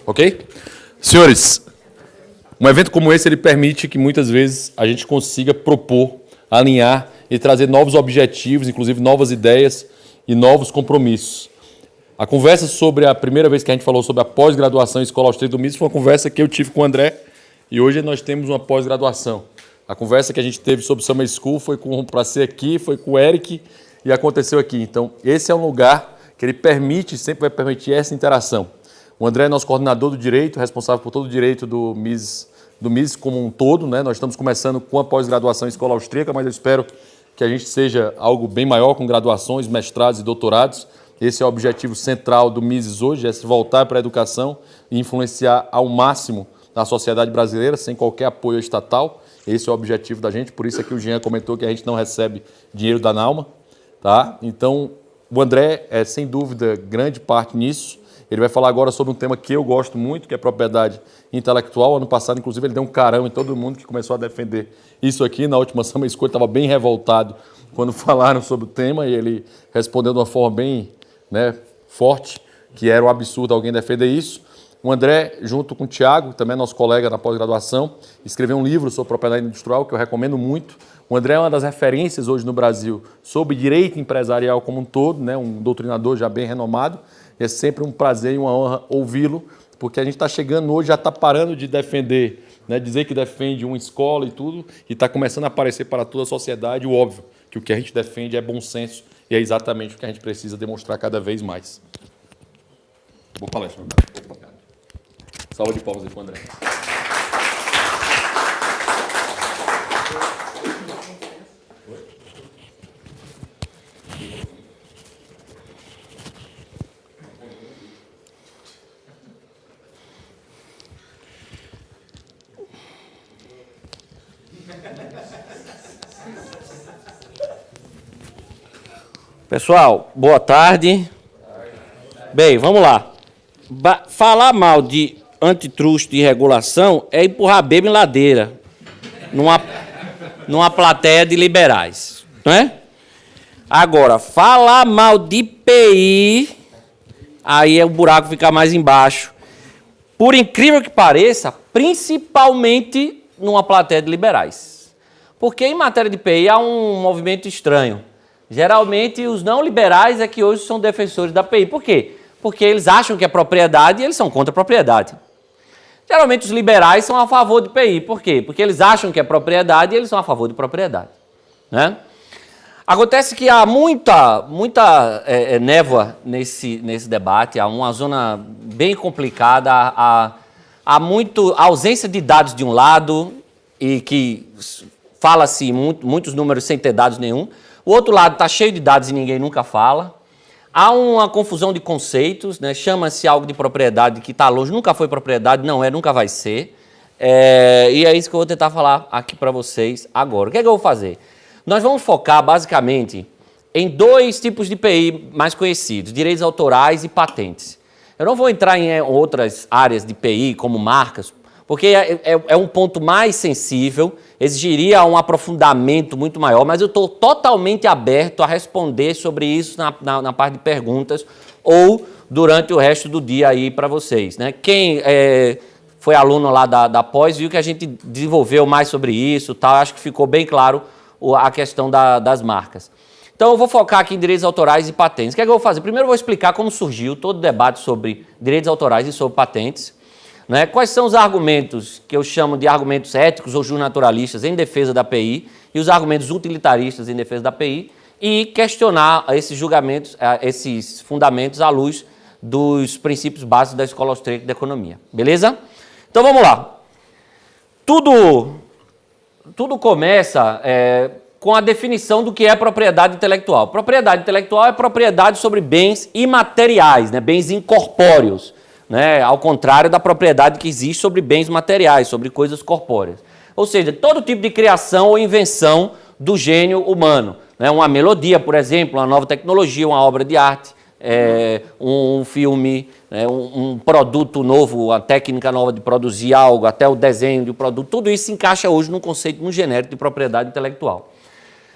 Ok? Senhores, um evento como esse ele permite que muitas vezes a gente consiga propor, alinhar e trazer novos objetivos, inclusive novas ideias e novos compromissos. A conversa sobre a primeira vez que a gente falou sobre a pós-graduação em Escola Austríaca do MIS foi uma conversa que eu tive com o André e hoje nós temos uma pós-graduação. A conversa que a gente teve sobre Summer School foi para ser aqui, foi com o Eric e aconteceu aqui. Então, esse é um lugar que ele permite, sempre vai permitir essa interação. O André é nosso coordenador do direito, responsável por todo o direito do MIS como um todo, né? Nós estamos começando com a pós-graduação em Escola Austríaca, mas eu espero que a gente seja algo bem maior, com graduações, mestrados e doutorados. Esse é o objetivo central do MIS hoje, é se voltar para a educação e influenciar ao máximo a sociedade brasileira, sem qualquer apoio estatal. Esse é o objetivo da gente, por isso é que o Jean comentou que a gente não recebe dinheiro da NALMA. Tá? Então, o André é, sem dúvida, grande parte nisso. Ele vai falar agora sobre um tema que eu gosto muito, que é propriedade intelectual. Ano passado, inclusive, ele deu um carão em todo mundo que começou a defender isso aqui. Na última Summer School, ele estava bem revoltado quando falaram sobre o tema e ele respondeu de uma forma bem forte, que era um absurdo alguém defender isso. O André, junto com o Tiago, também nosso colega na pós-graduação, escreveu um livro sobre propriedade industrial, que eu recomendo muito. O André é uma das referências hoje no Brasil sobre direito empresarial como um todo, um doutrinador já bem renomado. É sempre um prazer e uma honra ouvi-lo, porque a gente está chegando hoje, já está parando de defender, dizer que defende uma escola e tudo, e está começando a aparecer para toda a sociedade o óbvio, que o que a gente defende é bom senso e é exatamente o que a gente precisa demonstrar cada vez mais. Boa palestra, André. Salva de palmas aí para o André. Pessoal, boa tarde. Bem, vamos lá. Falar mal de antitruste e regulação é empurrar bebo em ladeira numa plateia de liberais, não é? Agora, falar mal de PI, aí o buraco fica mais embaixo. Por incrível que pareça, principalmente numa plateia de liberais. Porque em matéria de PI há um movimento estranho. Geralmente, os não liberais é que hoje são defensores da PI. Por quê? Porque eles acham que é propriedade e eles são contra a propriedade. Geralmente, os liberais são a favor de PI. Por quê? Porque eles acham que é propriedade e eles são a favor de propriedade. Né? Acontece que há muita névoa nesse debate, há uma zona bem complicada, há muita ausência de dados de um lado, e que fala-se muitos números sem ter dados nenhum. O outro lado está cheio de dados e ninguém nunca fala. Há uma confusão de conceitos, chama-se algo de propriedade que está longe, nunca foi propriedade, não é, nunca vai ser. E é isso que eu vou tentar falar aqui para vocês agora. O que é que eu vou fazer? Nós vamos focar basicamente em dois tipos de PI mais conhecidos, direitos autorais e patentes. Eu não vou entrar em outras áreas de PI, como marcas, porque é um ponto mais sensível, exigiria um aprofundamento muito maior, mas eu estou totalmente aberto a responder sobre isso na parte de perguntas ou durante o resto do dia aí para vocês. Quem foi aluno lá da pós viu que a gente desenvolveu mais sobre isso, acho que ficou bem claro a questão das marcas. Então eu vou focar aqui em direitos autorais e patentes. O que é que eu vou fazer? Primeiro eu vou explicar como surgiu todo o debate sobre direitos autorais e sobre patentes. Quais são os argumentos que eu chamo de argumentos éticos ou justnaturalistas em defesa da PI e os argumentos utilitaristas em defesa da PI e questionar esses julgamentos, esses fundamentos à luz dos princípios básicos da Escola Austríaca de Economia. Beleza? Então vamos lá. Tudo começa com a definição do que é propriedade intelectual. Propriedade intelectual é propriedade sobre bens imateriais, bens incorpóreos. Ao contrário da propriedade que existe sobre bens materiais, sobre coisas corpóreas. Ou seja, todo tipo de criação ou invenção do gênio humano. Uma melodia, por exemplo, uma nova tecnologia, uma obra de arte, um filme, um produto novo, uma técnica nova de produzir algo, até o desenho de um produto. Tudo isso se encaixa hoje num conceito, num genérico de propriedade intelectual.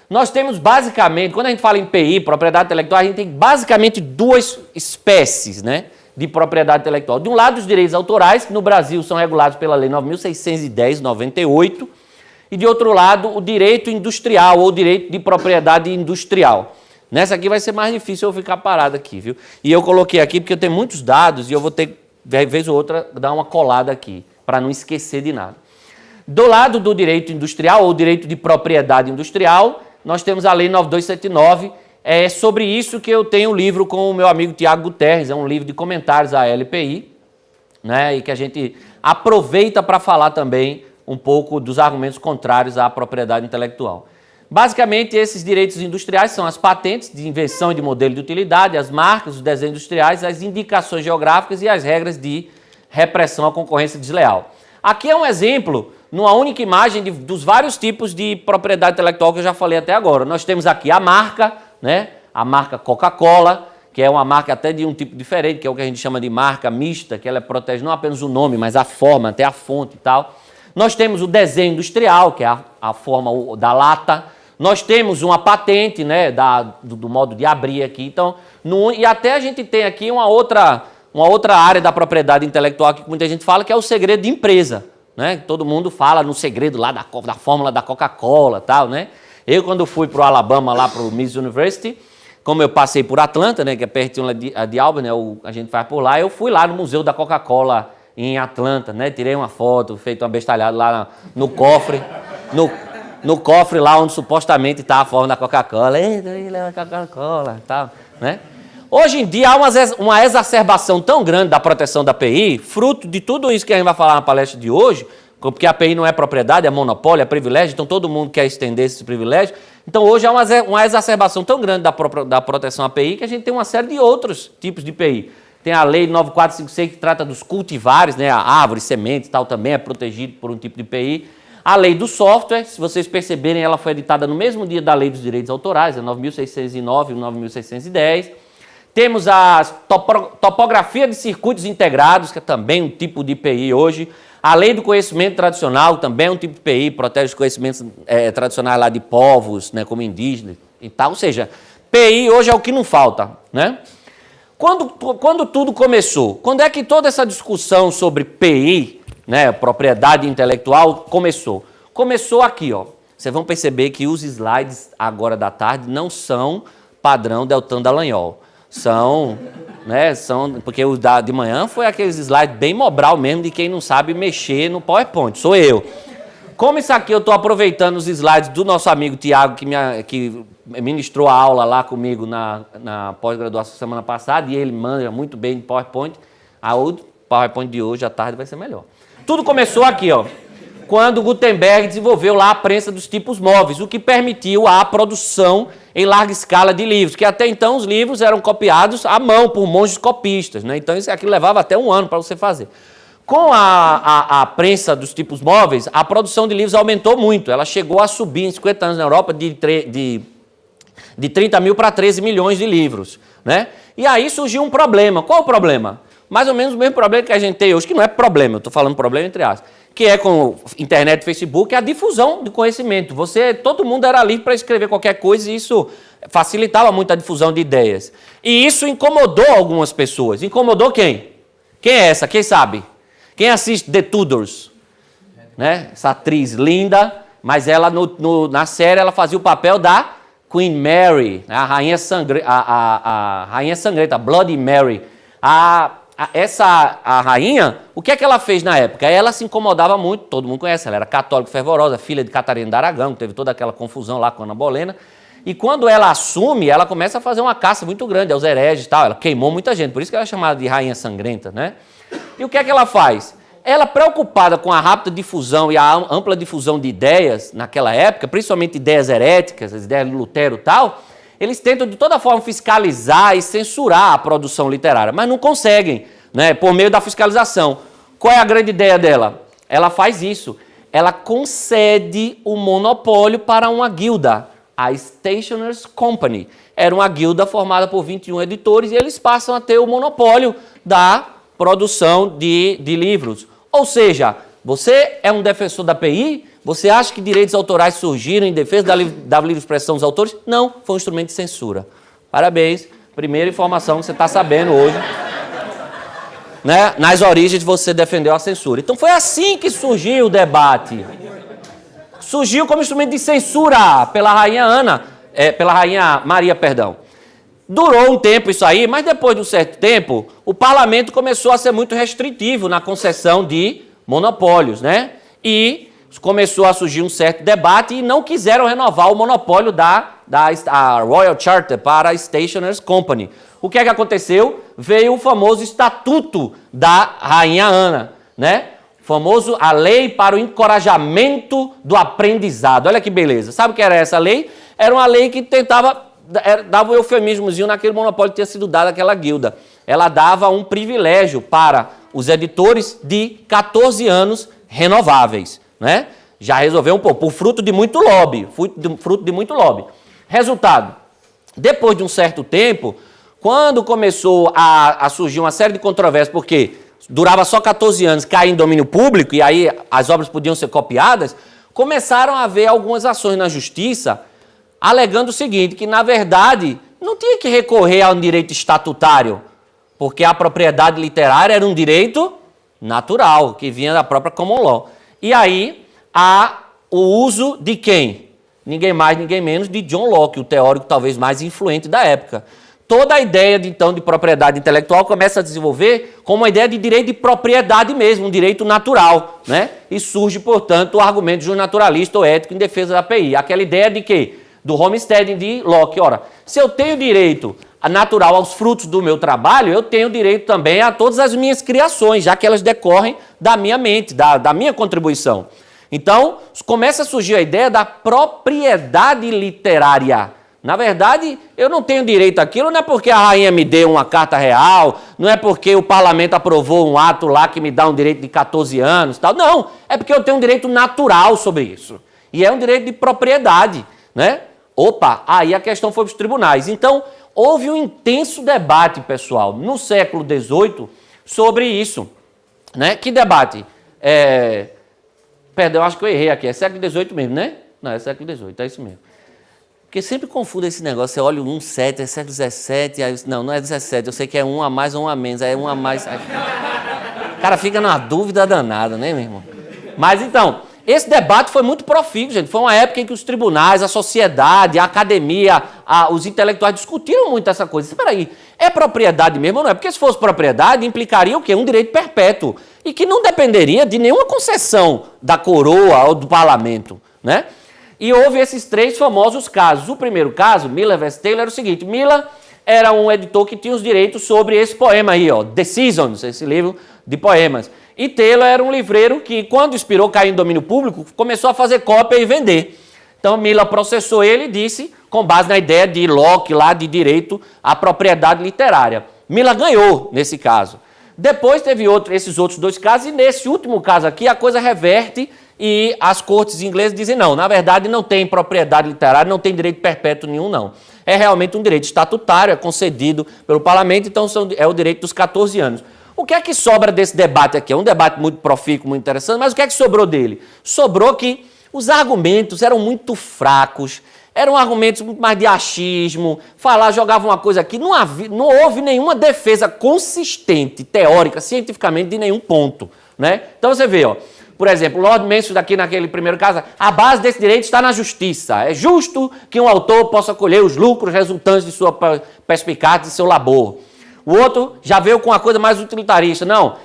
Nós temos basicamente, quando a gente fala em PI, propriedade intelectual, a gente tem basicamente duas espécies, né, de propriedade intelectual. De um lado, os direitos autorais, que no Brasil são regulados pela Lei 9.610, 98, e de outro lado, o direito industrial ou direito de propriedade industrial. Nessa aqui vai ser mais difícil eu ficar parado aqui, viu? E eu coloquei aqui porque eu tenho muitos dados e eu vou ter, vez ou outra, dar uma colada aqui, para não esquecer de nada. Do lado do direito industrial ou direito de propriedade industrial, nós temos a Lei 9279. É sobre isso que eu tenho um livro com o meu amigo Tiago Guterres, é um livro de comentários à LPI, né, e que a gente aproveita para falar também um pouco dos argumentos contrários à propriedade intelectual. Basicamente, esses direitos industriais são as patentes de invenção e de modelo de utilidade, as marcas, os desenhos industriais, as indicações geográficas e as regras de repressão à concorrência desleal. Aqui é um exemplo, numa única imagem, dos vários tipos de propriedade intelectual que eu já falei até agora. Nós temos aqui a marca, né? A marca Coca-Cola, que é uma marca até de um tipo diferente, que é o que a gente chama de marca mista, que ela protege não apenas o nome, mas a forma, até a fonte e tal. Nós temos o desenho industrial, que é a forma da lata. Nós temos uma patente, né, do modo de abrir aqui. Então, e até a gente tem aqui uma outra área da propriedade intelectual que muita gente fala, que é o segredo de empresa, né? Todo mundo fala no segredo lá da fórmula da Coca-Cola e tal, né? Eu, quando fui para o Alabama, lá para o Miss University, como eu passei por Atlanta, né, que é pertinho de Albany, né, a gente faz por lá, eu fui lá no Museu da Coca-Cola em Atlanta, né? Tirei uma foto, feito uma bestalhada lá no cofre, no cofre lá onde supostamente está a forma da Coca-Cola. Leva Coca-Cola e tal, né? Hoje em dia há uma exacerbação tão grande da proteção da PI, fruto de tudo isso que a gente vai falar na palestra de hoje, porque a PI não é propriedade, é monopólio, é privilégio, então todo mundo quer estender esse privilégio. Então hoje há uma exacerbação tão grande da proteção à PI que a gente tem uma série de outros tipos de PI. Tem a Lei 9456 que trata dos cultivares, né, a árvore, semente e tal, também é protegido por um tipo de PI. A Lei do Software, se vocês perceberem, ela foi editada no mesmo dia da Lei dos Direitos Autorais, a 9.609 e 9.610. Temos a topografia de circuitos integrados, que é também um tipo de PI hoje. A Lei do Conhecimento Tradicional também é um tipo de PI, protege os conhecimentos tradicionais lá de povos, né, como indígenas e tal. Ou seja, PI hoje é o que não falta, né? Quando tudo começou? Quando é que toda essa discussão sobre PI, né, propriedade intelectual, começou? Começou aqui, ó. Vocês vão perceber que os slides agora da tarde não são padrão Deltan Dallagnol. Porque o de manhã foi aqueles slides bem Mobral mesmo, de quem não sabe mexer no PowerPoint, sou eu. Como isso aqui eu estou aproveitando os slides do nosso amigo Tiago, que ministrou a aula lá comigo na pós-graduação semana passada, e ele manda muito bem de PowerPoint, o PowerPoint de hoje à tarde vai ser melhor. Tudo começou aqui, ó, quando Gutenberg desenvolveu lá a prensa dos tipos móveis, o que permitiu a produção em larga escala de livros, que até então os livros eram copiados à mão por monges copistas, né? Então isso aqui levava até um ano para você fazer. Com a prensa dos tipos móveis, a produção de livros aumentou muito. Ela chegou a subir em 50 anos na Europa de 30 mil para 13 milhões de livros, né? E aí surgiu um problema. Qual o problema? Mais ou menos o mesmo problema que a gente tem hoje, que não é problema, eu estou falando problema entre aspas, que é com internet e Facebook, é a difusão de conhecimento. Todo mundo era livre para escrever qualquer coisa e isso facilitava muito a difusão de ideias. E isso incomodou algumas pessoas. Incomodou quem? Quem é essa? Quem sabe? Quem assiste The Tudors? Né? Essa atriz linda, mas ela na série ela fazia o papel da Queen Mary, a rainha sangrenta, a rainha sangrenta, Bloody Mary. A rainha, o que é que ela fez na época? Ela se incomodava muito, todo mundo conhece, ela era católica fervorosa, filha de Catarina de Aragão, teve toda aquela confusão lá com Ana Bolena. E quando ela assume, ela começa a fazer uma caça muito grande aos hereges e tal. Ela queimou muita gente, por isso que ela é chamada de rainha sangrenta, né? E o que é que ela faz? Ela, preocupada com a rápida difusão e a ampla difusão de ideias naquela época, principalmente ideias heréticas, as ideias de Lutero e tal, eles tentam de toda forma fiscalizar e censurar a produção literária, mas não conseguem, né, por meio da fiscalização. Qual é a grande ideia dela? Ela faz isso. Ela concede o monopólio para uma guilda, a Stationers' Company. Era uma guilda formada por 21 editores e eles passam a ter o monopólio da produção de livros. Ou seja, você é um defensor da PI, Você acha que direitos autorais surgiram em defesa da livre expressão dos autores? Não, foi um instrumento de censura. Parabéns, primeira informação que você está sabendo hoje. Né? Nas origens você defendeu a censura. Então foi assim que surgiu o debate. Surgiu como instrumento de censura pela rainha Maria, perdão. Durou um tempo isso aí, mas depois de um certo tempo, o parlamento começou a ser muito restritivo na concessão de monopólios, né? E começou a surgir um certo debate e não quiseram renovar o monopólio da Royal Charter para a Stationers Company. O que é que aconteceu? Veio o famoso Estatuto da Rainha Ana, né? Famoso a lei para o encorajamento do aprendizado. Olha que beleza. Sabe o que era essa lei? Era uma lei que dava um eufemismozinho naquele monopólio que tinha sido dado àquela guilda. Ela dava um privilégio para os editores de 14 anos renováveis, né? Já resolveu um pouco, por fruto de muito lobby. Resultado, depois de um certo tempo, quando começou a surgir uma série de controvérsias, porque durava só 14 anos, caía em domínio público, e aí as obras podiam ser copiadas, começaram a haver algumas ações na justiça, alegando o seguinte, que na verdade não tinha que recorrer a um direito estatutário, porque a propriedade literária era um direito natural, que vinha da própria common law. E aí, há o uso de quem? Ninguém mais, ninguém menos de John Locke, o teórico talvez mais influente da época. Toda a ideia, então, de propriedade intelectual começa a desenvolver como uma ideia de direito de propriedade mesmo, um direito natural, né? E surge, portanto, o argumento de um naturalista ou ético em defesa da API. Aquela ideia de quê? Do homesteading de Locke. Ora, se eu tenho direito natural aos frutos do meu trabalho, eu tenho direito também a todas as minhas criações, já que elas decorrem da minha mente, da minha contribuição. Então, começa a surgir a ideia da propriedade literária. Na verdade, eu não tenho direito àquilo, não é porque a rainha me deu uma carta real, não é porque o parlamento aprovou um ato lá que me dá um direito de 14 anos, tal. Não, é porque eu tenho um direito natural sobre isso. E é um direito de propriedade, né? Opa, aí a questão foi para os tribunais. Então, houve um intenso debate, pessoal, no século XVIII sobre isso, né? Que debate? Perdão, acho que eu errei aqui. É século XVIII mesmo, né? Não, é século XVIII, é isso mesmo. Porque sempre confundo esse negócio. Você olha o 1,7, é século XVII, aí, não é 17, eu sei que é um a mais ou um a menos, aí é um a mais. Aí... O cara fica numa dúvida danada, né, meu irmão? Mas então, esse debate foi muito profícuo, gente. Foi uma época em que os tribunais, a sociedade, a academia, os intelectuais discutiram muito essa coisa. Espera aí, é propriedade mesmo ou não é? Porque se fosse propriedade, implicaria o quê? Um direito perpétuo. E que não dependeria de nenhuma concessão da coroa ou do parlamento, né? E houve esses três famosos casos. O primeiro caso, Miller vs. Taylor, era o seguinte. Miller era um editor que tinha os direitos sobre esse poema aí, ó, The Seasons, esse livro de poemas. E Taylor era um livreiro que, quando inspirou cair em domínio público, começou a fazer cópia e vender. Então, Miller processou ele e disse, com base na ideia de Locke lá de direito à propriedade literária. Miller ganhou nesse caso. Depois teve esses outros dois casos, e nesse último caso aqui a coisa reverte e as cortes inglesas dizem não, na verdade não tem propriedade literária, não tem direito perpétuo nenhum não. É realmente um direito estatutário, é concedido pelo parlamento, então é o direito dos 14 anos. O que é que sobra desse debate aqui? É um debate muito profícuo, muito interessante, mas o que é que sobrou dele? Sobrou que os argumentos eram muito fracos, eram argumentos muito mais de achismo, jogava uma coisa aqui, não houve nenhuma defesa consistente, teórica, cientificamente, de nenhum ponto, né? Então você vê, ó, por exemplo, Lord Mansfield aqui naquele primeiro caso, a base desse direito está na justiça. É justo que um autor possa colher os lucros resultantes de sua perspicácia, de seu labor. O outro já veio com uma coisa mais utilitarista. Não,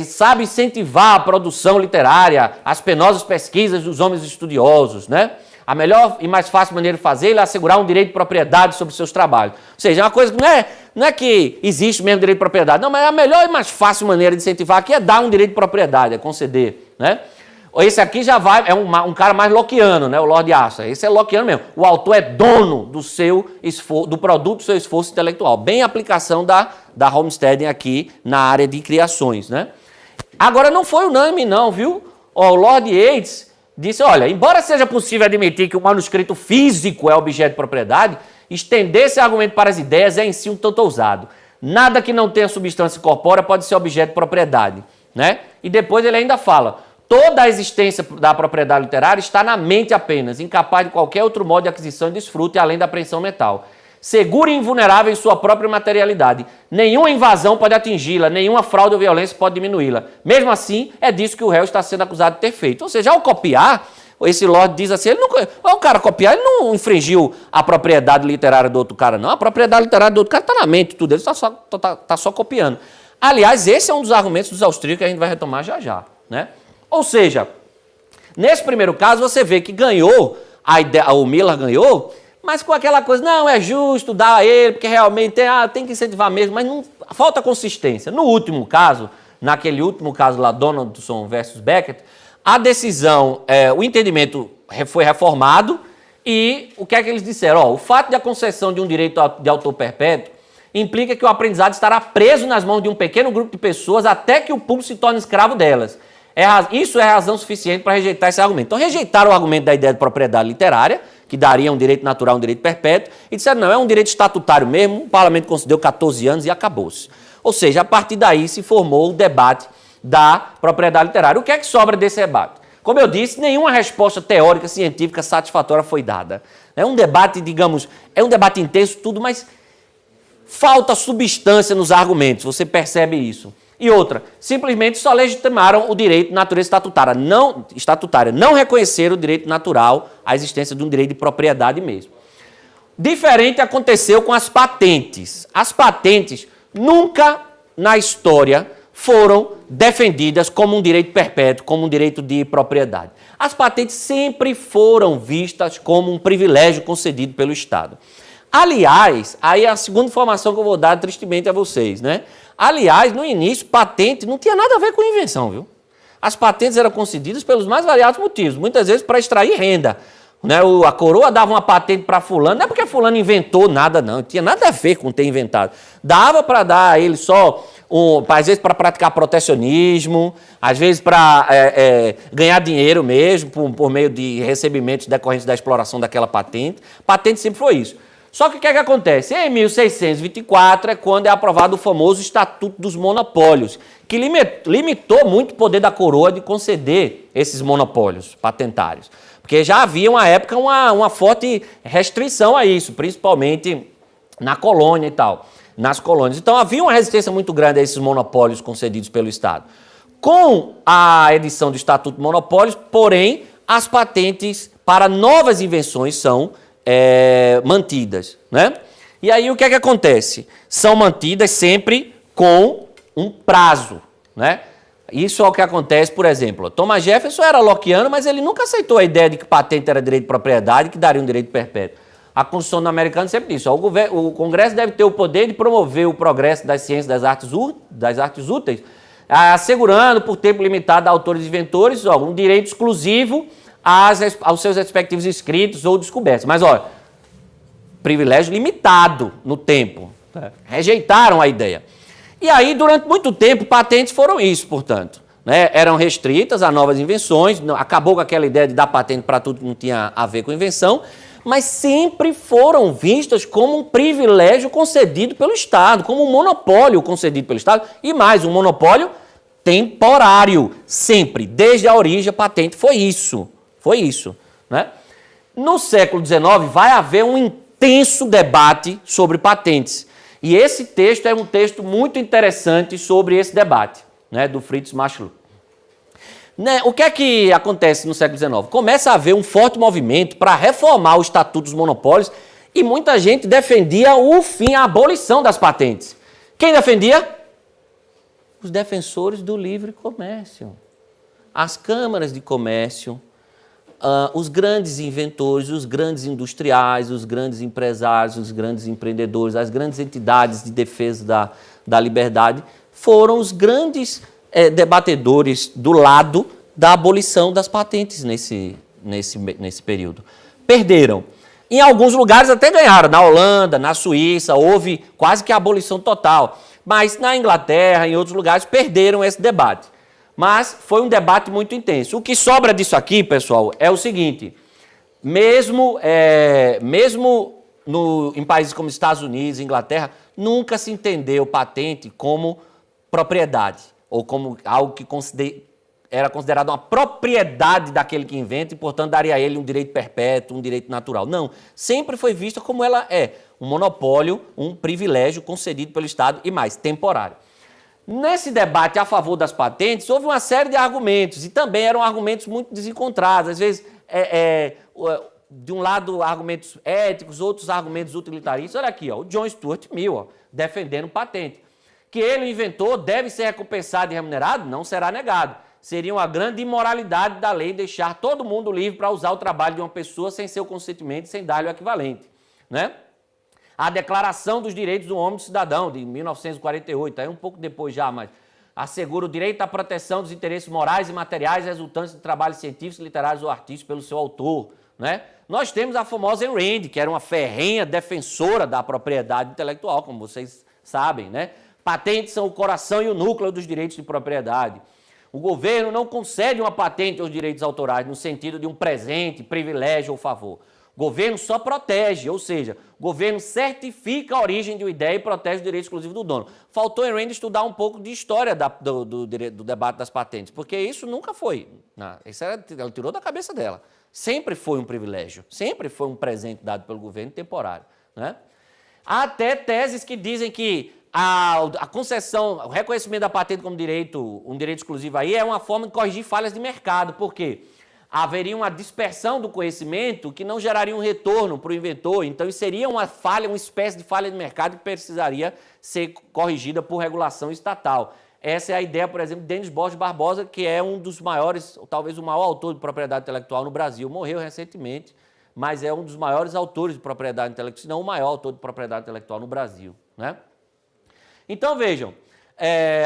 sabe incentivar a produção literária, as penosas pesquisas dos homens estudiosos, né? A melhor e mais fácil maneira de fazer é assegurar um direito de propriedade sobre seus trabalhos. Ou seja, é uma coisa que não é que existe mesmo direito de propriedade, não, mas a melhor e mais fácil maneira de incentivar aqui é dar um direito de propriedade, é conceder, né? Esse aqui já é um cara mais lockeano, né? O Lord Astor. Esse é lockeano mesmo. O autor é dono do produto do seu esforço intelectual. Bem a aplicação da homesteading aqui na área de criações, né? Agora não foi unânime não, viu? O Lord Yeats disse, olha, embora seja possível admitir que o manuscrito físico é objeto de propriedade, estender esse argumento para as ideias é em si um tanto ousado. Nada que não tenha substância corpórea pode ser objeto de propriedade, né? E depois ele ainda fala, Toda a existência da propriedade literária está na mente apenas, incapaz de qualquer outro modo de aquisição e desfrute, além da apreensão mental. Segura e invulnerável em sua própria materialidade. Nenhuma invasão pode atingi-la, nenhuma fraude ou violência pode diminuí-la. Mesmo assim, é disso que o réu está sendo acusado de ter feito. Ou seja, ao copiar, esse Lorde diz assim, o cara copiar, ele não infringiu a propriedade literária do outro cara, não. A propriedade literária do outro cara está na mente, tudo. Ele está só copiando. Aliás, esse é um dos argumentos dos austríacos que a gente vai retomar já já, né? Ou seja, nesse primeiro caso, você vê que ganhou, o Miller ganhou, mas com aquela coisa, não, é justo dar a ele, porque realmente tem que incentivar mesmo, mas não, falta consistência. No último caso, naquele último caso lá, Donaldson versus Beckett, a decisão, o entendimento foi reformado e o que é que eles disseram? O fato de a concessão de um direito de autor perpétuo implica que o aprendizado estará preso nas mãos de um pequeno grupo de pessoas até que o público se torne escravo delas. Isso é razão suficiente para rejeitar esse argumento. Então, rejeitaram o argumento da ideia de propriedade literária, que daria um direito natural, um direito perpétuo, e disseram, não, é um direito estatutário mesmo, o parlamento concedeu 14 anos e acabou-se. Ou seja, a partir daí se formou o debate da propriedade literária. O que é que sobra desse debate? Como eu disse, nenhuma resposta teórica, científica, satisfatória foi dada. É um debate, digamos, é um debate intenso, tudo, mas falta substância nos argumentos, você percebe isso. E outra, simplesmente só legitimaram o direito de natureza estatutária, não reconheceram o direito natural, a existência de um direito de propriedade mesmo. Diferente aconteceu com as patentes. As patentes nunca na história foram defendidas como um direito perpétuo, como um direito de propriedade. As patentes sempre foram vistas como um privilégio concedido pelo Estado. Aliás, aí é a segunda informação que eu vou dar tristemente a vocês, né? Aliás, no início, patente não tinha nada a ver com invenção, viu? As patentes eram concedidas pelos mais variados motivos, muitas vezes para extrair renda. Né? A coroa dava uma patente para fulano, não é porque fulano inventou nada, não, tinha nada a ver com ter inventado. Dava para dar a ele só, às vezes para praticar protecionismo, às vezes para ganhar dinheiro mesmo, por meio de recebimentos decorrentes da exploração daquela patente. Patente sempre foi isso. Só que o que é que acontece? Em 1624 é quando é aprovado o famoso Estatuto dos Monopólios, que limitou muito o poder da coroa de conceder esses monopólios patentários. Porque já havia, uma época, uma forte restrição a isso, principalmente na colônia e tal, nas colônias. Então havia uma resistência muito grande a esses monopólios concedidos pelo Estado. Com a edição do Estatuto dos Monopólios, porém, as patentes para novas invenções são mantidas, né? E aí o que é que acontece? São mantidas sempre com um prazo, né? Isso é o que acontece, por exemplo, Thomas Jefferson era lockeano, mas ele nunca aceitou a ideia de que patente era direito de propriedade, que daria um direito perpétuo. A Constituição americana sempre disse, o Congresso deve ter o poder de promover o progresso das ciências das artes úteis, assegurando por tempo limitado a autores e inventores um direito exclusivo aos seus respectivos escritos ou descobertas. Mas, olha, privilégio limitado no tempo. Rejeitaram a ideia. E aí, durante muito tempo, patentes foram isso, portanto. Né? Eram restritas a novas invenções, acabou com aquela ideia de dar patente para tudo que não tinha a ver com invenção, mas sempre foram vistas como um privilégio concedido pelo Estado, como um monopólio concedido pelo Estado, e mais, um monopólio temporário, sempre. Desde a origem, a patente foi isso. Foi isso, né? No século XIX vai haver um intenso debate sobre patentes. E esse texto é um texto muito interessante sobre esse debate, né, do Fritz Maslowitz. Né, o que é que acontece no século XIX? Começa a haver um forte movimento para reformar o Estatuto dos Monopólios e muita gente defendia o fim, a abolição das patentes. Quem defendia? Os defensores do livre comércio. As câmaras de comércio, os grandes inventores, os grandes industriais, os grandes empresários, os grandes empreendedores, as grandes entidades de defesa da liberdade, foram os grandes debatedores do lado da abolição das patentes nesse período. Perderam. Em alguns lugares até ganharam. Na Holanda, na Suíça, houve quase que a abolição total. Mas na Inglaterra, em outros lugares, perderam esse debate. Mas foi um debate muito intenso. O que sobra disso aqui, pessoal, é o seguinte. Mesmo em países como Estados Unidos e Inglaterra, nunca se entendeu patente como propriedade, ou como algo que era considerado uma propriedade daquele que inventa e, portanto, daria a ele um direito perpétuo, um direito natural. Não, sempre foi vista como ela é, um monopólio, um privilégio concedido pelo Estado e mais, temporário. Nesse debate a favor das patentes, houve uma série de argumentos, e também eram argumentos muito desencontrados. Às vezes, de um lado, argumentos éticos, outros argumentos utilitaristas. Olha aqui, ó, o John Stuart Mill, ó, defendendo patente. Que ele, o inventor, deve ser recompensado e remunerado? Não será negado. Seria uma grande imoralidade da lei deixar todo mundo livre para usar o trabalho de uma pessoa sem seu consentimento e sem dar-lhe o equivalente, né? A Declaração dos Direitos do Homem e do Cidadão, de 1948, aí um pouco depois já, mas assegura o direito à proteção dos interesses morais e materiais resultantes de trabalhos científicos, literários ou artísticos pelo seu autor, né? Nós temos a famosa Ayn Rand, que era uma ferrenha defensora da propriedade intelectual, como vocês sabem, né? Patentes são o coração e o núcleo dos direitos de propriedade. O governo não concede uma patente aos direitos autorais no sentido de um presente, privilégio ou favor. O governo só protege, ou seja, o governo certifica a origem de uma ideia e protege o direito exclusivo do dono. Faltou em Rand estudar um pouco de história do debate das patentes, porque isso nunca foi. Isso ela tirou da cabeça dela. Sempre foi um privilégio, sempre foi um presente dado pelo governo temporário, né? Há até teses que dizem que a concessão, o reconhecimento da patente como direito, um direito exclusivo aí, é uma forma de corrigir falhas de mercado. Por quê? Haveria uma dispersão do conhecimento que não geraria um retorno para o inventor. Então, isso seria uma falha, uma espécie de falha de mercado que precisaria ser corrigida por regulação estatal. Essa é a ideia, por exemplo, de Denis Borges Barbosa, que é um dos maiores, ou talvez o maior autor de propriedade intelectual no Brasil. Morreu recentemente, mas é um dos maiores autores de propriedade intelectual, se não o maior autor de propriedade intelectual no Brasil, né? Então, vejam,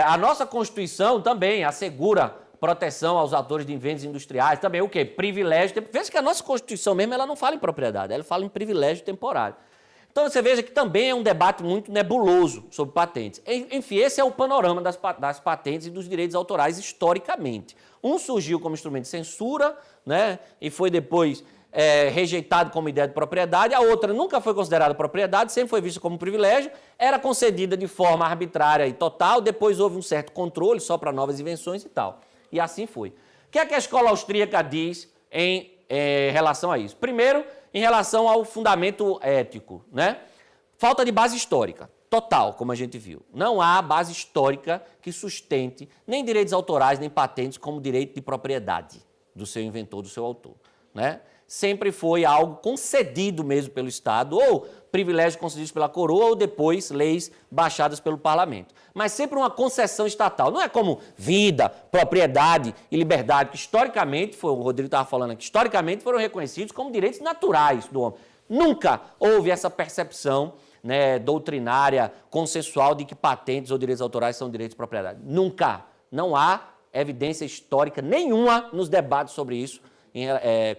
a nossa Constituição também assegura proteção aos autores de inventos industriais, também o quê? Privilégio. Veja que a nossa Constituição mesmo, ela não fala em propriedade, ela fala em privilégio temporário. Então, você veja que também é um debate muito nebuloso sobre patentes. Enfim, esse é o panorama das patentes e dos direitos autorais historicamente. Um surgiu como instrumento de censura, né, e foi depois rejeitado como ideia de propriedade. A outra nunca foi considerada propriedade, sempre foi vista como privilégio, era concedida de forma arbitrária e total, depois houve um certo controle só para novas invenções e tal. E assim foi. O que é que a escola austríaca diz em relação a isso? Primeiro, em relação ao fundamento ético, né? Falta de base histórica, total, como a gente viu. Não há base histórica que sustente nem direitos autorais, nem patentes como direito de propriedade do seu inventor, do seu autor, né? Sempre foi algo concedido mesmo pelo Estado, ou privilégios concedidos pela coroa, ou depois leis baixadas pelo parlamento. Mas sempre uma concessão estatal. Não é como vida, propriedade e liberdade, que historicamente, o Rodrigo estava falando aqui, historicamente foram reconhecidos como direitos naturais do homem. Nunca houve essa percepção, né, doutrinária, consensual de que patentes ou direitos autorais são direitos de propriedade. Nunca. Não há evidência histórica nenhuma nos debates sobre isso,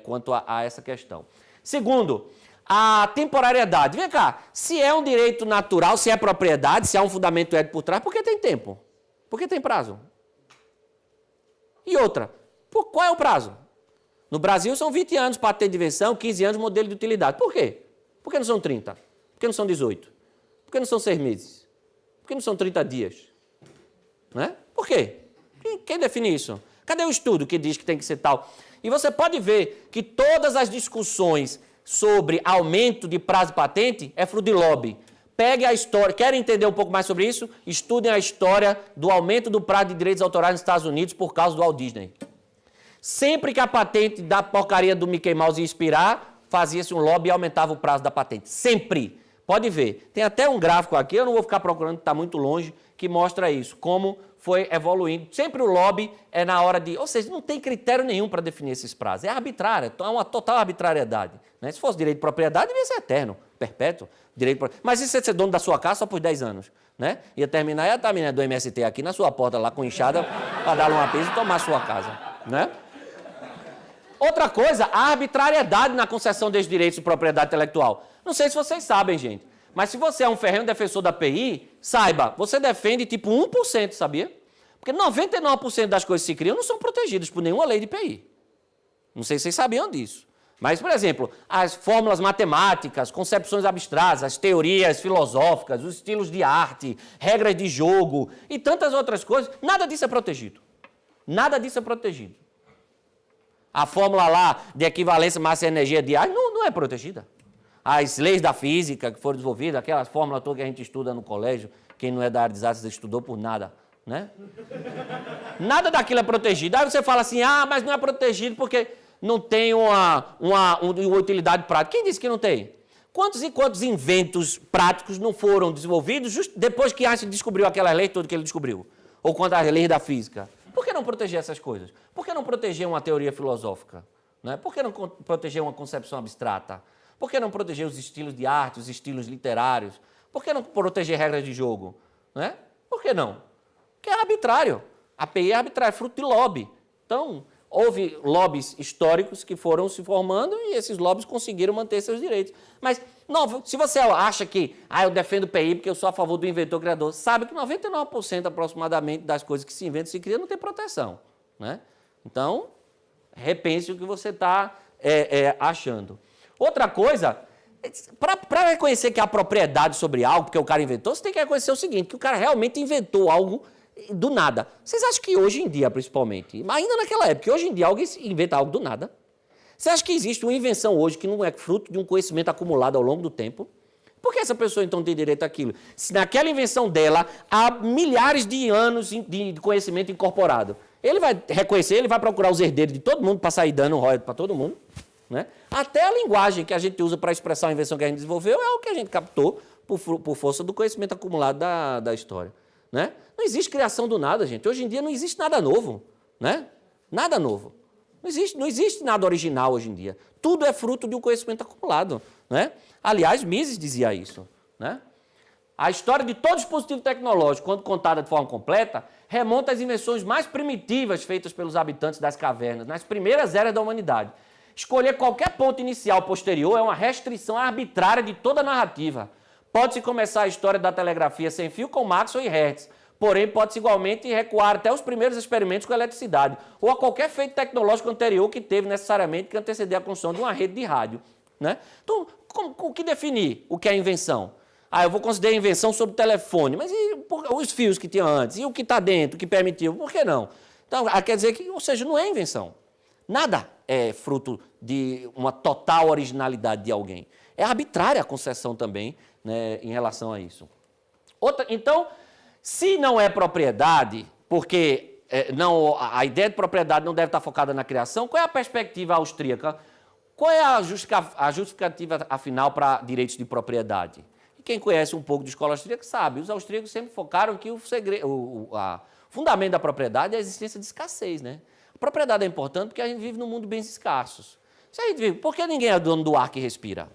quanto a essa questão. Segundo, a temporariedade. Vem cá, se é um direito natural, se é propriedade, se há um fundamento ético por trás, por que tem tempo? Por que tem prazo? E outra, qual é o prazo? No Brasil são 20 anos patente de invenção, 15 anos modelo de utilidade. Por quê? Por que não são 30? Por que não são 18? Por que não são 6 meses? Por que não são 30 dias? Né? Por quê? Quem define isso? Cadê o estudo que diz que tem que ser tal? E você pode ver que todas as discussões sobre aumento de prazo de patente é fruto de lobby. Pegue a história, querem entender um pouco mais sobre isso? Estudem a história do aumento do prazo de direitos autorais nos Estados Unidos por causa do Walt Disney. Sempre que a patente da porcaria do Mickey Mouse ia expirar, fazia-se um lobby e aumentava o prazo da patente. Sempre. Pode ver. Tem até um gráfico aqui, eu não vou ficar procurando, está muito longe, que mostra isso, como foi evoluindo. Sempre o lobby é na hora de... Ou seja, não tem critério nenhum para definir esses prazos. É arbitrário, é uma total arbitrariedade. Né? Se fosse direito de propriedade, devia ser eterno, perpétuo. Mas e se você ser dono da sua casa só por 10 anos? Né? Ia terminar, ia estar a menina do MST aqui na sua porta, lá com enxada, para dar uma pisa e tomar a sua casa. Né? Outra coisa, a arbitrariedade na concessão desses direitos de propriedade intelectual. Não sei se vocês sabem, gente, mas se você é um ferrenho defensor da API, saiba, você defende tipo 1%, sabia? Porque 99% das coisas que se criam não são protegidas por nenhuma lei de API. Não sei se vocês sabiam disso. Mas, por exemplo, as fórmulas matemáticas, concepções abstratas, as teorias filosóficas, os estilos de arte, regras de jogo e tantas outras coisas, nada disso é protegido. Nada disso é protegido. A fórmula lá de equivalência massa e energia de ar não é protegida. As leis da física que foram desenvolvidas, aquelas fórmulas todas que a gente estuda no colégio, quem não é da área de exatas estudou por nada, né? Nada daquilo é protegido. Aí você fala assim, mas não é protegido porque não tem uma utilidade prática. Quem disse que não tem? Quantos e quantos inventos práticos não foram desenvolvidos justo depois que Einstein descobriu aquela lei toda que ele descobriu? Ou quanto às leis da física? Por que não proteger essas coisas? Por que não proteger uma teoria filosófica? Né? Por que não proteger uma concepção abstrata? Por que não proteger os estilos de arte, os estilos literários? Por que não proteger regras de jogo? Né? Por que não? Porque é arbitrário. A API é arbitrária, é fruto de lobby. Então, houve lobbies históricos que foram se formando e esses lobbies conseguiram manter seus direitos. Mas, não, se você acha que eu defendo o PI porque eu sou a favor do inventor criador, sabe que 99% aproximadamente das coisas que se inventam e se criam não tem proteção. Né? Então, repense o que você está achando. Outra coisa, para reconhecer que há propriedade sobre algo, porque o cara inventou, você tem que reconhecer o seguinte, que o cara realmente inventou algo do nada. Vocês acham que hoje em dia, principalmente, mas ainda naquela época, hoje em dia alguém inventa algo do nada? Você acha que existe uma invenção hoje que não é fruto de um conhecimento acumulado ao longo do tempo? Por que essa pessoa então tem direito àquilo? Se naquela invenção dela há milhares de anos de conhecimento incorporado. Ele vai reconhecer, ele vai procurar os herdeiros de todo mundo para sair dando royalties para todo mundo. Né? Até a linguagem que a gente usa para expressar a invenção que a gente desenvolveu é o que a gente captou por força do conhecimento acumulado da história. Né? Não existe criação do nada, gente. Hoje em dia não existe nada novo. Né? Nada novo. Não existe nada original hoje em dia. Tudo é fruto de um conhecimento acumulado. Né? Aliás, Mises dizia isso. Né? A história de todo dispositivo tecnológico, quando contada de forma completa, remonta às invenções mais primitivas feitas pelos habitantes das cavernas, nas primeiras eras da humanidade. Escolher qualquer ponto inicial posterior é uma restrição arbitrária de toda a narrativa. Pode-se começar a história da telegrafia sem fio com Maxwell e Hertz, porém pode-se igualmente recuar até os primeiros experimentos com a eletricidade, ou a qualquer feito tecnológico anterior que teve necessariamente que anteceder a construção de uma rede de rádio. Né? Então, o que definir o que é invenção? Eu vou considerar invenção sobre o telefone, mas e os fios que tinha antes? E o que está dentro, o que permitiu? Por que não? Então, quer dizer que, ou seja, não é invenção. Nada é fruto de uma total originalidade de alguém. É arbitrária a concessão também, né, em relação a isso. Então, se não é propriedade, porque a ideia de propriedade não deve estar focada na criação, qual é a perspectiva austríaca? Qual é a justificativa, afinal, para direitos de propriedade? E quem conhece um pouco de escola austríaca sabe, os austríacos sempre focaram que o fundamento da propriedade é a existência de escassez, né? A propriedade é importante porque a gente vive num mundo de bens escassos. Se a gente vive, por que ninguém é dono do ar que respira?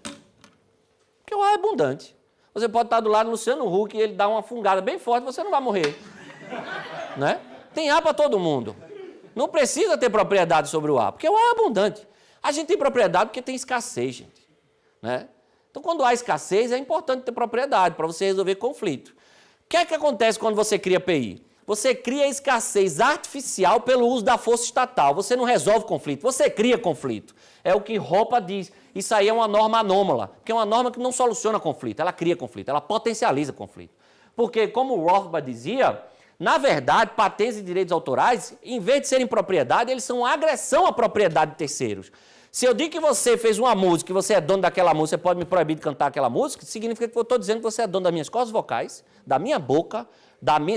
Porque o ar é abundante. Você pode estar do lado do Luciano Huck e ele dá uma fungada bem forte, você não vai morrer. Né? Tem ar para todo mundo. Não precisa ter propriedade sobre o ar, porque o ar é abundante. A gente tem propriedade porque tem escassez, gente. Né? Então, quando há escassez, é importante ter propriedade para você resolver conflito. O que é que acontece quando você cria PI? Você cria escassez artificial pelo uso da força estatal. Você não resolve conflito, você cria conflito. É o que Hoppe diz. Isso aí é uma norma anômala, que é uma norma que não soluciona conflito, ela cria conflito, ela potencializa conflito. Porque, como o Rothbard dizia, na verdade, patentes e direitos autorais, em vez de serem propriedade, eles são uma agressão à propriedade de terceiros. Se eu digo que você fez uma música, que você é dono daquela música, você pode me proibir de cantar aquela música, significa que eu estou dizendo que você é dono das minhas cordas vocais, da minha boca,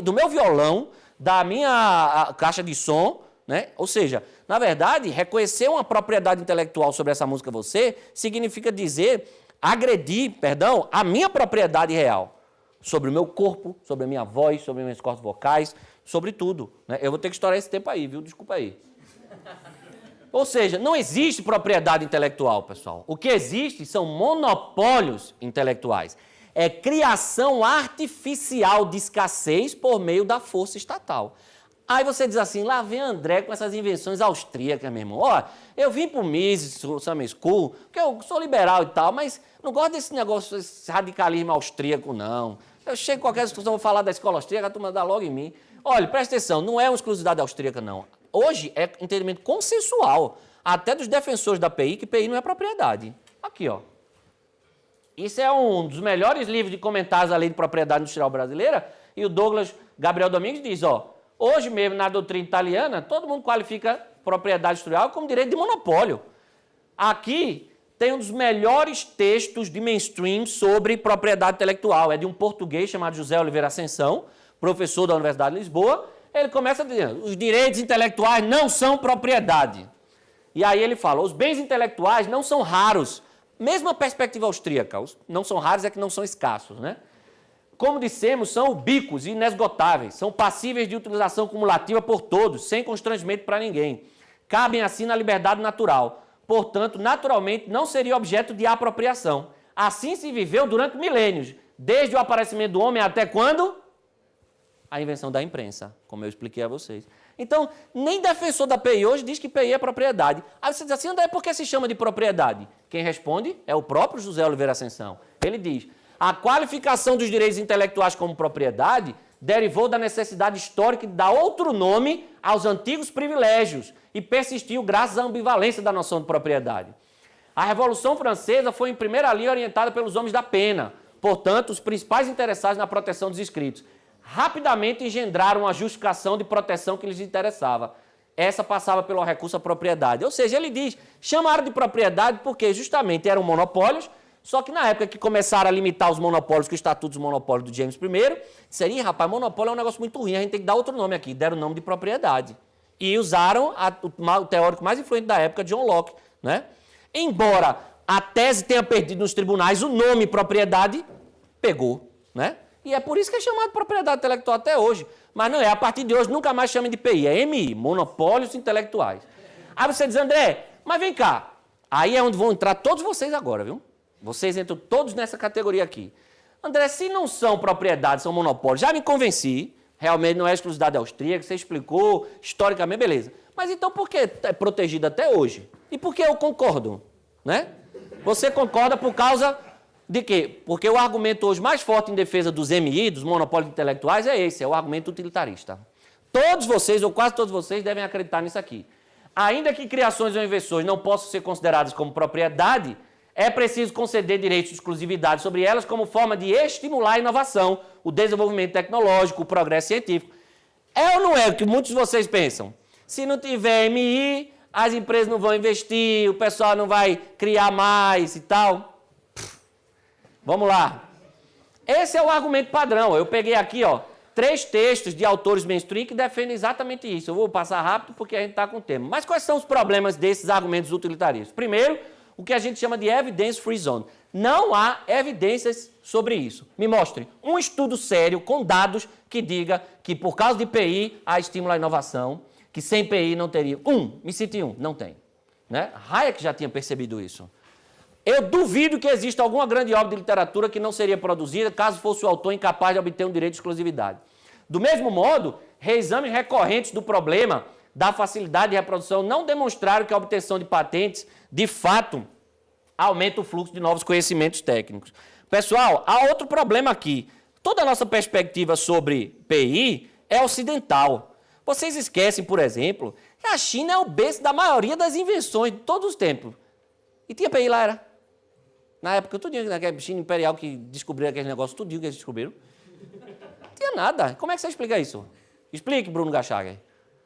do meu violão, da minha caixa de som, né? Ou seja, na verdade, reconhecer uma propriedade intelectual sobre essa música você significa agredir, a minha propriedade real sobre o meu corpo, sobre a minha voz, sobre as minhas cordas vocais, sobre tudo. Né? Eu vou ter que estourar esse tempo aí, viu? Desculpa aí. Ou seja, não existe propriedade intelectual, pessoal. O que existe são monopólios intelectuais. É criação artificial de escassez por meio da força estatal. Aí você diz assim, lá vem André com essas invenções austríacas, meu irmão. Ó, eu vim pro Mises Summer School, porque eu sou liberal e tal, mas não gosto desse negócio, esse radicalismo austríaco, não. Eu chego em qualquer discussão, vou falar da escola austríaca, a turma dá logo em mim. Olha, presta atenção, não é uma exclusividade austríaca, não. Hoje é entendimento consensual, até dos defensores da PI, que PI não é propriedade. Aqui, ó. Isso é um dos melhores livros de comentários à lei de propriedade industrial brasileira, e o Douglas Gabriel Domingues diz, ó, Hoje mesmo, na doutrina italiana, todo mundo qualifica propriedade industrial como direito de monopólio. Aqui tem um dos melhores textos de mainstream sobre propriedade intelectual. É de um português chamado José Oliveira Ascensão, professor da Universidade de Lisboa. Ele começa dizendo, os direitos intelectuais não são propriedade. E aí ele fala, os bens intelectuais não são raros. Mesma perspectiva austríaca, os não são raros é que não são escassos, né? Como dissemos, são ubíquos e inesgotáveis, são passíveis de utilização cumulativa por todos, sem constrangimento para ninguém. Cabem assim na liberdade natural. Portanto, naturalmente, não seria objeto de apropriação. Assim se viveu durante milênios, desde o aparecimento do homem até quando? A invenção da imprensa, como eu expliquei a vocês. Então, nem defensor da PI hoje diz que PI é propriedade. Aí você diz assim, André, por que se chama de propriedade? Quem responde é o próprio José Oliveira Ascensão. Ele diz, a qualificação dos direitos intelectuais como propriedade derivou da necessidade histórica de dar outro nome aos antigos privilégios e persistiu graças à ambivalência da noção de propriedade. A Revolução Francesa foi em primeira linha orientada pelos homens da pena, portanto, os principais interessados na proteção dos escritos. Rapidamente engendraram uma justificação de proteção que lhes interessava. Essa passava pelo recurso à propriedade. Ou seja, ele diz, chamaram de propriedade porque justamente eram monopólios, só que na época que começaram a limitar os monopólios, que o Estatuto dos Monopólios do James I, seria, rapaz, monopólio é um negócio muito ruim, a gente tem que dar outro nome aqui. Deram o nome de propriedade. E usaram o teórico mais influente da época, John Locke, né? Embora a tese tenha perdido nos tribunais, o nome propriedade pegou, né? E é por isso que é chamado de propriedade intelectual até hoje. Mas não é, a partir de hoje nunca mais chama de PI, é MI, monopólios intelectuais. Aí você diz, André, mas vem cá. Aí é onde vão entrar todos vocês agora, viu? Vocês entram todos nessa categoria aqui. André, se não são propriedades, são monopólios, já me convenci, realmente não é exclusividade austríaca, você explicou historicamente, beleza. Mas então por que é protegido até hoje? E por que eu concordo? Né? Você concorda por causa de quê? Porque o argumento hoje mais forte em defesa dos MI, dos monopólios intelectuais, é esse, é o argumento utilitarista. Todos vocês, ou quase todos vocês, devem acreditar nisso aqui. Ainda que criações ou invenções não possam ser consideradas como propriedade, é preciso conceder direitos de exclusividade sobre elas como forma de estimular a inovação, o desenvolvimento tecnológico, o progresso científico. É ou não é o que muitos de vocês pensam? Se não tiver MI, as empresas não vão investir, o pessoal não vai criar mais e tal. Vamos lá. Esse é o argumento padrão. Eu peguei aqui, 3 textos de autores mainstream que defendem exatamente isso. Eu vou passar rápido porque a gente está com o tema. Mas quais são os problemas desses argumentos utilitaristas? Primeiro, o que a gente chama de evidence free zone. Não há evidências sobre isso. Me mostre um estudo sério com dados que diga que por causa de PI há estímulo à inovação, que sem PI não teria. Me cite um. Não tem. Né? Hayek já tinha percebido isso. Eu duvido que exista alguma grande obra de literatura que não seria produzida caso fosse o autor incapaz de obter um direito de exclusividade. Do mesmo modo, reexames recorrentes do problema da facilidade de reprodução não demonstraram que a obtenção de patentes, de fato, aumenta o fluxo de novos conhecimentos técnicos. Pessoal, há outro problema aqui. Toda a nossa perspectiva sobre PI é ocidental. Vocês esquecem, por exemplo, que a China é o berço da maioria das invenções de todos os tempos. E tinha PI lá, era? Na época, tudinho, naquela China imperial que descobriram aquele negócio, tudinho que eles descobriram. Não tinha nada. Como é que você explica isso? Explique, Bruno Gachaga.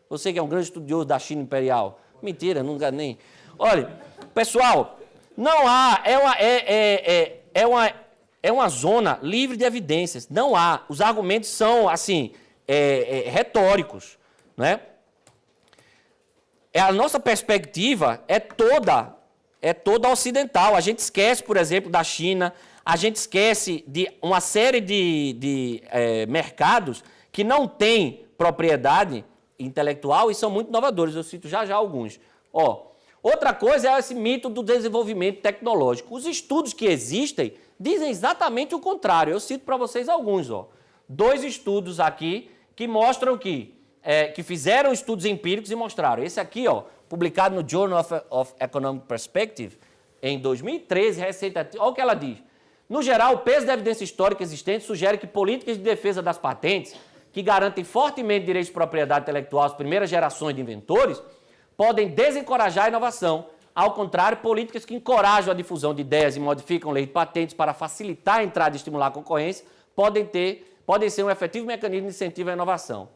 Você que é um grande estudioso da China imperial. Mentira, nunca nem... Olha, pessoal, não há... É uma zona livre de evidências. Não há. Os argumentos são, assim, retóricos, né? A nossa perspectiva é toda ocidental. A gente esquece, por exemplo, da China, a gente esquece de uma série de mercados que não têm propriedade intelectual e são muito inovadores. Eu cito já alguns. Outra coisa é esse mito do desenvolvimento tecnológico. Os estudos que existem dizem exatamente o contrário. Eu cito para vocês alguns. 2 estudos aqui que mostram que fizeram estudos empíricos e mostraram. Esse aqui, publicado no Journal of Economic Perspective, em 2013, recentemente. Olha o que ela diz. No geral, o peso da evidência histórica existente sugere que políticas de defesa das patentes, que garantem fortemente direitos de propriedade intelectual às primeiras gerações de inventores, podem desencorajar a inovação. Ao contrário, políticas que encorajam a difusão de ideias e modificam leis de patentes para facilitar a entrada e estimular a concorrência podem ser um efetivo mecanismo de incentivo à inovação.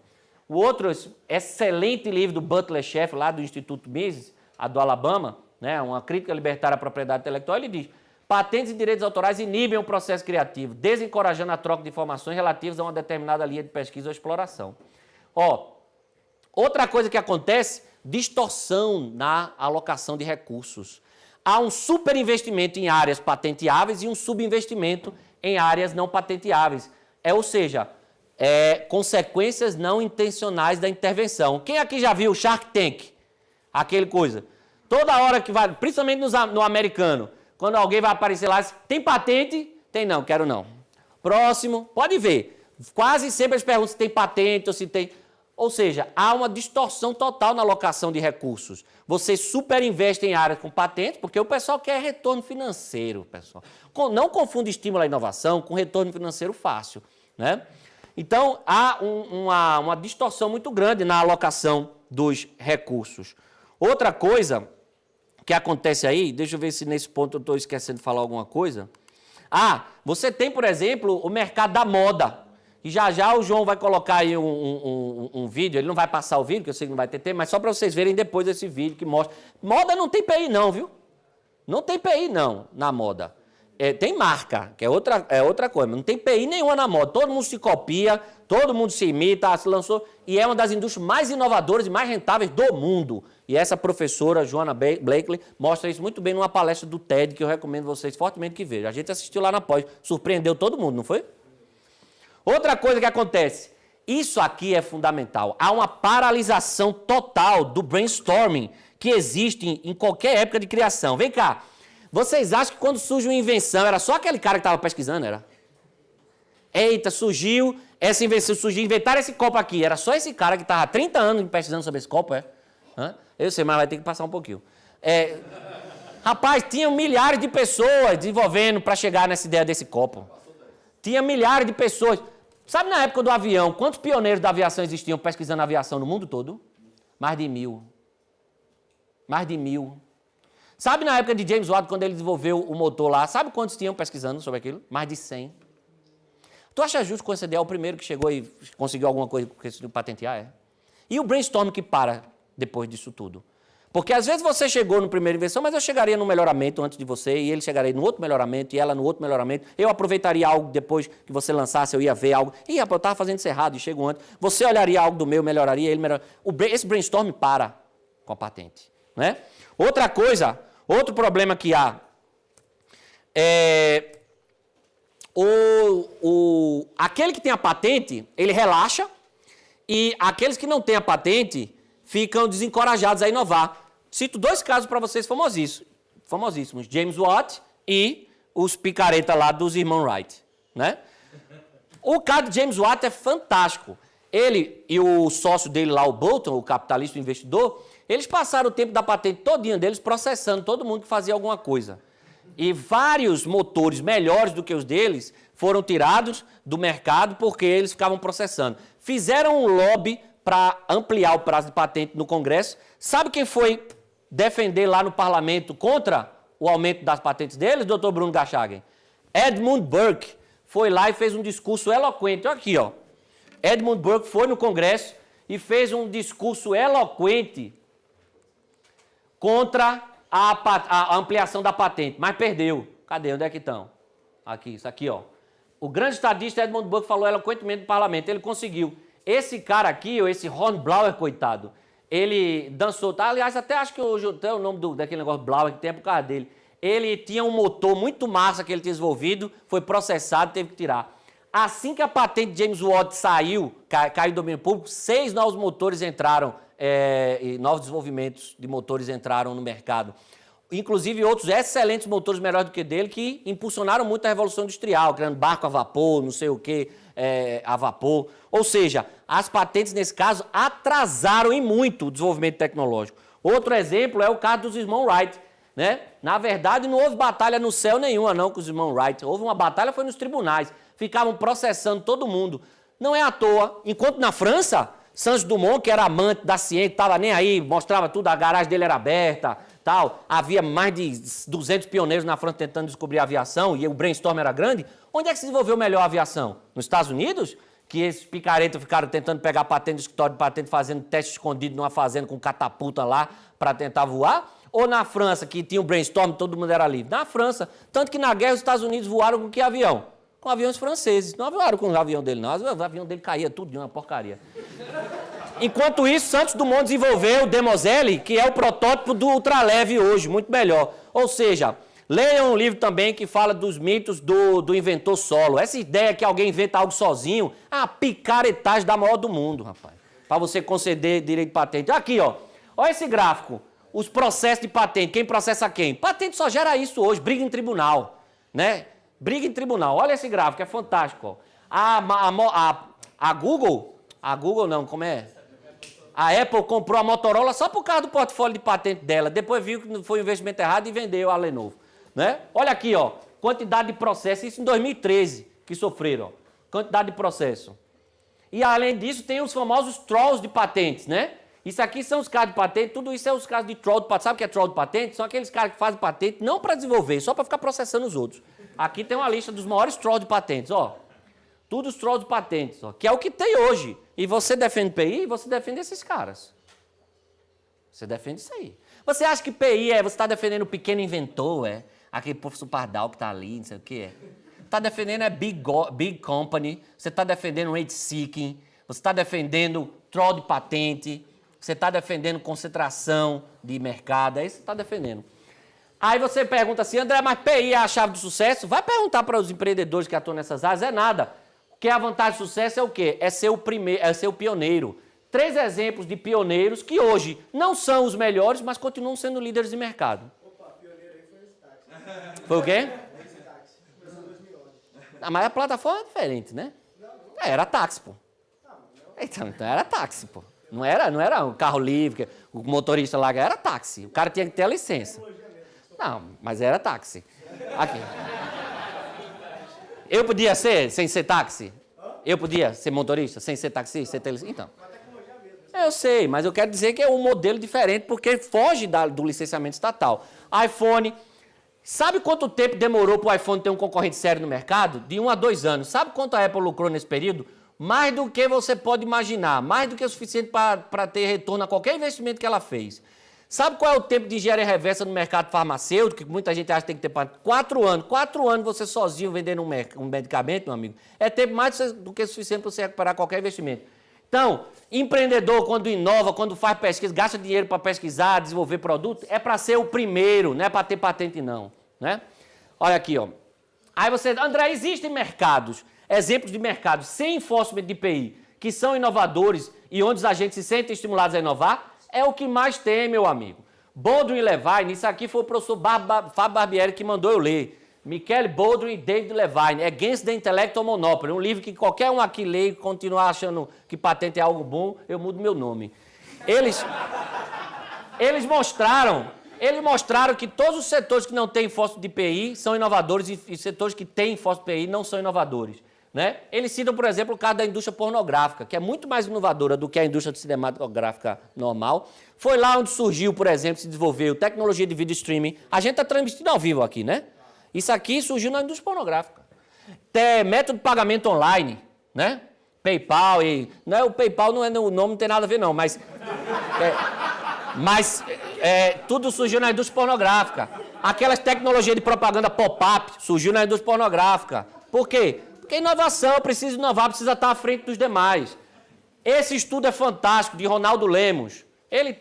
O outro excelente livro do Butler Sheff, lá do Instituto Mises, do Alabama, né, uma crítica libertária à propriedade intelectual, ele diz: patentes e direitos autorais inibem o processo criativo, desencorajando a troca de informações relativas a uma determinada linha de pesquisa ou exploração. Ó, outra coisa que acontece, distorção na alocação de recursos. Há um superinvestimento em áreas patenteáveis e um subinvestimento em áreas não patenteáveis. Ou seja, consequências não intencionais da intervenção. Quem aqui já viu o Shark Tank? Aquele coisa. Toda hora que vai, principalmente no americano, quando alguém vai aparecer lá, tem patente? Tem não, quero não. Próximo, pode ver. Quase sempre eles perguntam se tem patente ou se tem... Ou seja, há uma distorção total na alocação de recursos. Você superinveste em áreas com patentes, porque o pessoal quer retorno financeiro, pessoal. Não confunde estímulo à inovação com retorno financeiro fácil, né? Então, há uma distorção muito grande na alocação dos recursos. Outra coisa que acontece aí, deixa eu ver se nesse ponto eu estou esquecendo de falar alguma coisa. Você tem, por exemplo, o mercado da moda. E já o João vai colocar aí um vídeo, ele não vai passar o vídeo, que eu sei que não vai ter tempo, mas só para vocês verem depois esse vídeo que mostra. Moda não tem PI não, viu? Não tem PI não na moda. Tem marca, que é outra coisa, mas não tem PI nenhuma na moda. Todo mundo se copia, todo mundo se imita, se lançou, e é uma das indústrias mais inovadoras e mais rentáveis do mundo. E essa professora, Joanna Blakely, mostra isso muito bem numa palestra do TED, que eu recomendo vocês fortemente que vejam. A gente assistiu lá na pós, surpreendeu todo mundo, não foi? Outra coisa que acontece, isso aqui é fundamental, há uma paralisação total do brainstorming que existe em qualquer época de criação. Vem cá, vocês acham que quando surge uma invenção, era só aquele cara que estava pesquisando, era? Eita, surgiu essa invenção, inventaram esse copo aqui, era só esse cara que estava há 30 anos pesquisando sobre esse copo, Eu sei, mas vai ter que passar um pouquinho. Rapaz, tinha milhares de pessoas desenvolvendo para chegar nessa ideia desse copo. Tinha milhares de pessoas. Sabe na época do avião, quantos pioneiros da aviação existiam pesquisando aviação no mundo todo? Mais de 1000. Mais de 1000. Sabe na época de James Watt, quando ele desenvolveu o motor lá, sabe quantos tinham pesquisando sobre aquilo? Mais de 100. Tu acha justo com esse ideal o primeiro que chegou e conseguiu alguma coisa que patentear? E o brainstorm que para depois disso tudo? Porque às vezes você chegou no primeiro invenção, mas eu chegaria no melhoramento antes de você, e ele chegaria no outro melhoramento, e ela no outro melhoramento. Eu aproveitaria algo depois que você lançasse, eu ia ver algo. Ih, rapaz, eu estava fazendo isso errado e chego antes. Você olharia algo do meu, melhoraria, ele melhoraria. Esse brainstorm para com a patente, né? Outra coisa, outro problema que há aquele que tem a patente, ele relaxa, e aqueles que não têm a patente ficam desencorajados a inovar. Cito dois casos para vocês famosíssimos, James Watt e os picareta lá dos irmãos Wright, né? O caso de James Watt é fantástico. Ele e o sócio dele lá, o Bolton, o capitalista, o investidor, eles passaram o tempo da patente todinha deles processando todo mundo que fazia alguma coisa. E vários motores melhores do que os deles foram tirados do mercado porque eles ficavam processando. Fizeram um lobby para ampliar o prazo de patente no Congresso. Sabe quem foi defender lá no parlamento contra o aumento das patentes deles, doutor Bruno Garchagen? Edmund Burke foi lá e fez um discurso eloquente. Olha aqui, ó. Edmund Burke foi no Congresso e fez um discurso eloquente contra a ampliação da patente, mas perdeu. Cadê? Onde é que estão? Aqui, isso aqui, ó. O grande estadista Edmund Burke falou eloquentemente no parlamento, ele conseguiu. Esse cara aqui, esse Hornblower, coitado, ele dançou, tá? Aliás, até acho que até o nome daquele negócio Blauer que tem é por causa dele. Ele tinha um motor muito massa que ele tinha desenvolvido, foi processado, teve que tirar. Assim que a patente de James Watt saiu, caiu do domínio público, 6 novos motores entraram, e novos desenvolvimentos de motores entraram no mercado. Inclusive outros excelentes motores melhores do que dele, que impulsionaram muito a Revolução Industrial, criando barco a vapor, não sei o que, a vapor. Ou seja, as patentes, nesse caso, atrasaram em muito o desenvolvimento tecnológico. Outro exemplo é o caso dos irmãos Wright, né? Na verdade, não houve batalha no céu nenhuma, não, com os irmãos Wright. Houve uma batalha, foi nos tribunais. Ficavam processando todo mundo. Não é à toa. Enquanto na França, Santos Dumont, que era amante da ciência, estava nem aí, mostrava tudo, a garagem dele era aberta, tal. Havia mais de 200 pioneiros na França tentando descobrir a aviação, e o brainstorm era grande. Onde é que se desenvolveu melhor a aviação? Nos Estados Unidos? que esses picaretas ficaram tentando pegar patente do escritório de patente, fazendo teste escondido numa fazenda com catapulta lá para tentar voar? Ou na França, que tinha um brainstorm, todo mundo era livre? Na França. Tanto que na guerra os Estados Unidos voaram com que avião? Com aviões franceses. Não voaram com o avião dele, não. O avião dele caía tudo de uma porcaria. Enquanto isso, Santos Dumont desenvolveu o Demoselle, que é o protótipo do ultraleve hoje, muito melhor. Ou seja, leiam um livro também que fala dos mitos do inventor solo. Essa ideia que alguém inventa algo sozinho é uma picaretagem da maior do mundo, rapaz. Para você conceder direito de patente. Aqui, ó. Olha esse gráfico. Os processos de patente. Quem processa quem? Patente só gera isso hoje. Briga em tribunal. Né? Briga em tribunal. Olha esse gráfico, é fantástico. Ó. A Google... A Google não, como é? A Apple comprou a Motorola só por causa do portfólio de patente dela. Depois viu que foi um investimento errado e vendeu a Lenovo. Né? Olha aqui, ó. Quantidade de processo. Isso em 2013 que sofreram. Ó. Quantidade de processo. E além disso, tem os famosos trolls de patentes, né? Isso aqui são os caras de patente. Tudo isso é os casos de troll de patente. Sabe o que é troll de patente? São aqueles caras que fazem patente não para desenvolver, só para ficar processando os outros. Aqui tem uma lista dos maiores trolls de patentes, ó. Tudo os trolls de patentes, ó, que é o que tem hoje. E você defende PI, você defende esses caras. Você defende isso aí. Você acha que PI você está defendendo o pequeno inventor, aquele professor Pardal que está ali, não sei o que Está defendendo big company, você está defendendo rate seeking, você está defendendo troll de patente, você está defendendo concentração de mercado, é isso que você está defendendo. Aí você pergunta assim, André, mas PI é a chave do sucesso? Vai perguntar para os empreendedores que atuam nessas áreas, é nada. Que a vantagem do sucesso é o quê? É ser o primeiro, é ser o pioneiro. 3 exemplos de pioneiros que hoje não são os melhores, mas continuam sendo líderes de mercado. Opa, pioneiro aí foi o Stax. Foi o quê? Foi o Stax. Começou em 2011. Ah, mas a plataforma é diferente, né? Era táxi, pô. Então era táxi, pô. Não era um carro livre, o motorista lá era táxi. O cara tinha que ter a licença. Não, mas era táxi. Aqui. Eu podia ser sem ser táxi? Eu podia ser motorista sem ser taxista? Então. Eu sei, mas eu quero dizer que é um modelo diferente porque foge do licenciamento estatal. iPhone. Sabe quanto tempo demorou para o iPhone ter um concorrente sério no mercado? De 1 a 2 anos. Sabe quanto a Apple lucrou nesse período? Mais do que você pode imaginar. Mais do que o suficiente para ter retorno a qualquer investimento que ela fez. Sabe qual é o tempo de engenharia reversa no mercado farmacêutico, que muita gente acha que tem que ter para 4 anos. 4 anos você sozinho vendendo um medicamento, meu amigo, é tempo mais do que suficiente para você recuperar qualquer investimento. Então, empreendedor, quando inova, quando faz pesquisa, gasta dinheiro para pesquisar, desenvolver produto, é para ser o primeiro, não é para ter patente não. Né? Olha aqui, ó. Aí você, André, existem mercados, exemplos de mercados sem enforcement de IPI, que são inovadores e onde os agentes se sentem estimulados a inovar? É o que mais tem, meu amigo. Baldwin e Levine, isso aqui foi o professor Fábio Barbieri que mandou eu ler. Michele Baldwin e David Levine, Against the Intellectual Monopoly, um livro que qualquer um aqui lê e continuar achando que patente é algo bom, eu mudo meu nome. Eles mostraram que todos os setores que não têm enforcement de IPI são inovadores e setores que têm enforcement de IPI não são inovadores. Né? Eles citam, por exemplo, o caso da indústria pornográfica, que é muito mais inovadora do que a indústria cinematográfica normal. Foi lá onde surgiu, por exemplo, se desenvolveu tecnologia de vídeo streaming. A gente está transmitindo ao vivo aqui, né? Isso aqui surgiu na indústria pornográfica. Tem método de pagamento online, né? PayPal e... Não é, o PayPal não é o nome, não tem nada a ver não, mas tudo surgiu na indústria pornográfica. Aquelas tecnologias de propaganda pop-up surgiu na indústria pornográfica. Por quê? Porque inovação, precisa inovar, precisa estar à frente dos demais. Esse estudo é fantástico, de Ronaldo Lemos. Ele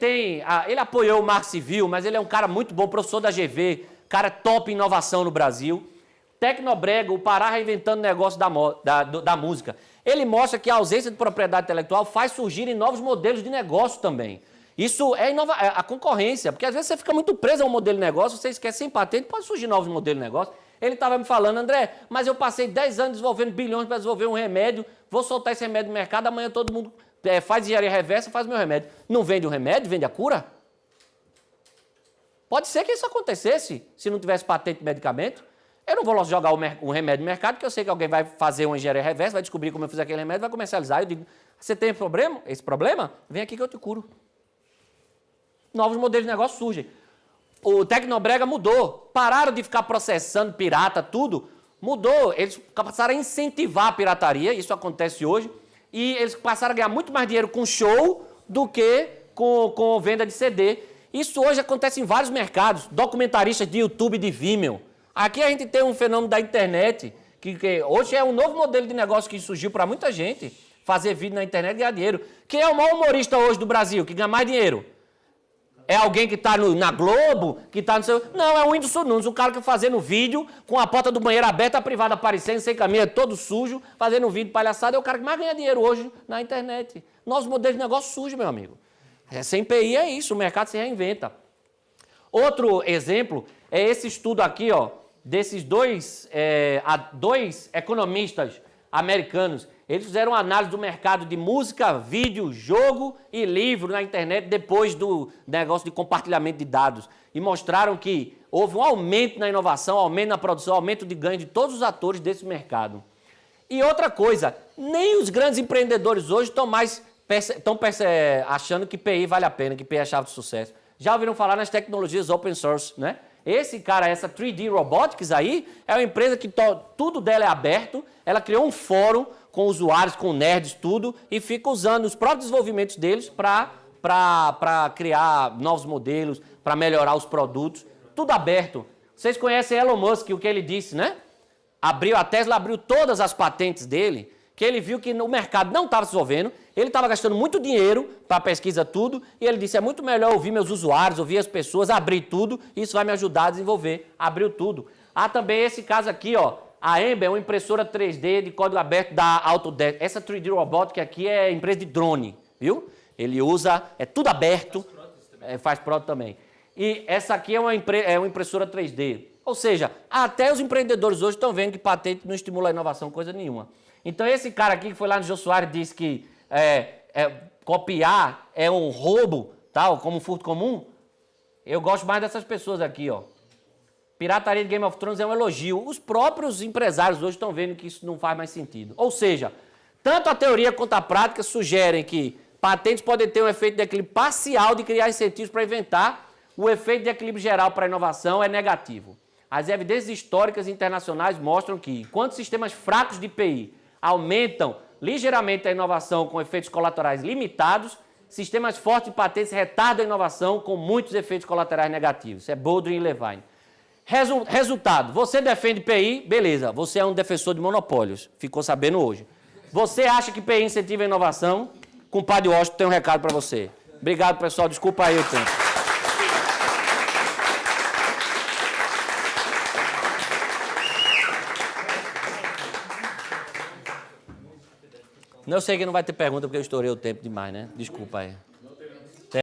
apoiou o Marco Civil, mas ele é um cara muito bom, professor da GV, cara top em inovação no Brasil. Tecnobrega, o Pará reinventando o negócio da música. Ele mostra que a ausência de propriedade intelectual faz surgirem novos modelos de negócio também. Isso é a concorrência, porque às vezes você fica muito preso a um modelo de negócio, você esquece sem patente, pode surgir novos modelos de negócio. Ele estava me falando, André, mas eu passei 10 anos desenvolvendo bilhões para desenvolver um remédio, vou soltar esse remédio no mercado, amanhã todo mundo faz engenharia reversa, faz meu remédio. Não vende o remédio, vende a cura? Pode ser que isso acontecesse, se não tivesse patente de medicamento. Eu não vou jogar um remédio no mercado, porque eu sei que alguém vai fazer uma engenharia reversa, vai descobrir como eu fiz aquele remédio, vai comercializar. Eu digo, você tem esse problema? Vem aqui que eu te curo. Novos modelos de negócio surgem. O Tecnobrega mudou. Pararam de ficar processando pirata, tudo. Mudou, eles passaram a incentivar a pirataria, isso acontece hoje, e eles passaram a ganhar muito mais dinheiro com show do que com venda de CD. Isso hoje acontece em vários mercados, documentaristas de YouTube e de Vimeo. Aqui a gente tem um fenômeno da internet, que hoje é um novo modelo de negócio que surgiu para muita gente, fazer vídeo na internet e ganhar dinheiro. Quem é o maior humorista hoje do Brasil, que ganha mais dinheiro? É alguém que está na Globo, que está no seu... Não, é o Whindersson Nunes, um cara que fazendo vídeo com a porta do banheiro aberta, a privada aparecendo, sem camisa, todo sujo, fazendo um vídeo palhaçada, é o cara que mais ganha dinheiro hoje na internet. Novos modelos de negócio surgem, meu amigo. Sem PI é isso, o mercado se reinventa. Outro exemplo é esse estudo aqui, ó, desses dois economistas americanos. Eles fizeram uma análise do mercado de música, vídeo, jogo e livro na internet depois do negócio de compartilhamento de dados. E mostraram que houve um aumento na inovação, aumento na produção, aumento de ganho de todos os atores desse mercado. E outra coisa, nem os grandes empreendedores hoje estão mais achando que PI vale a pena, que PI é a chave de sucesso. Já ouviram falar nas tecnologias open source, né? Esse cara, essa 3D Robotics aí, é uma empresa que tudo dela é aberto, ela criou um fórum com usuários, com nerds, tudo, e fica usando os próprios desenvolvimentos deles para criar novos modelos, para melhorar os produtos, tudo aberto. Vocês conhecem Elon Musk, o que ele disse, né? A Tesla abriu todas as patentes dele, que ele viu que o mercado não estava se desenvolvendo, ele estava gastando muito dinheiro para pesquisa tudo, e ele disse, é muito melhor ouvir meus usuários, ouvir as pessoas, abrir tudo, isso vai me ajudar a desenvolver. Abriu tudo. Há também esse caso aqui, ó, a Ember é uma impressora 3D de código aberto da Autodesk. Essa 3D Robotics aqui é empresa de drone, viu? Ele usa, é tudo aberto, faz prótese também. E essa aqui é uma impressora 3D. Ou seja, até os empreendedores hoje estão vendo que patente não estimula a inovação, coisa nenhuma. Então esse cara aqui que foi lá no Jô Soares e disse que copiar é um roubo, tal, como um furto comum, eu gosto mais dessas pessoas aqui, ó. Pirataria de Game of Thrones é um elogio. Os próprios empresários hoje estão vendo que isso não faz mais sentido. Ou seja, tanto a teoria quanto a prática sugerem que patentes podem ter um efeito de equilíbrio parcial de criar incentivos para inventar. O efeito de equilíbrio geral para a inovação é negativo. As evidências históricas e internacionais mostram que, enquanto sistemas fracos de IPI aumentam ligeiramente a inovação com efeitos colaterais limitados, sistemas fortes de patentes retardam a inovação com muitos efeitos colaterais negativos. Isso é Baldwin e Levine. Resultado, você defende PI, beleza, você é um defensor de monopólios, ficou sabendo hoje. Você acha que PI incentiva a inovação? Compadre Washington tem um recado para você. Obrigado, pessoal, desculpa aí o tempo. Não, eu sei que não vai ter pergunta porque eu estourei o tempo demais, né? Desculpa aí.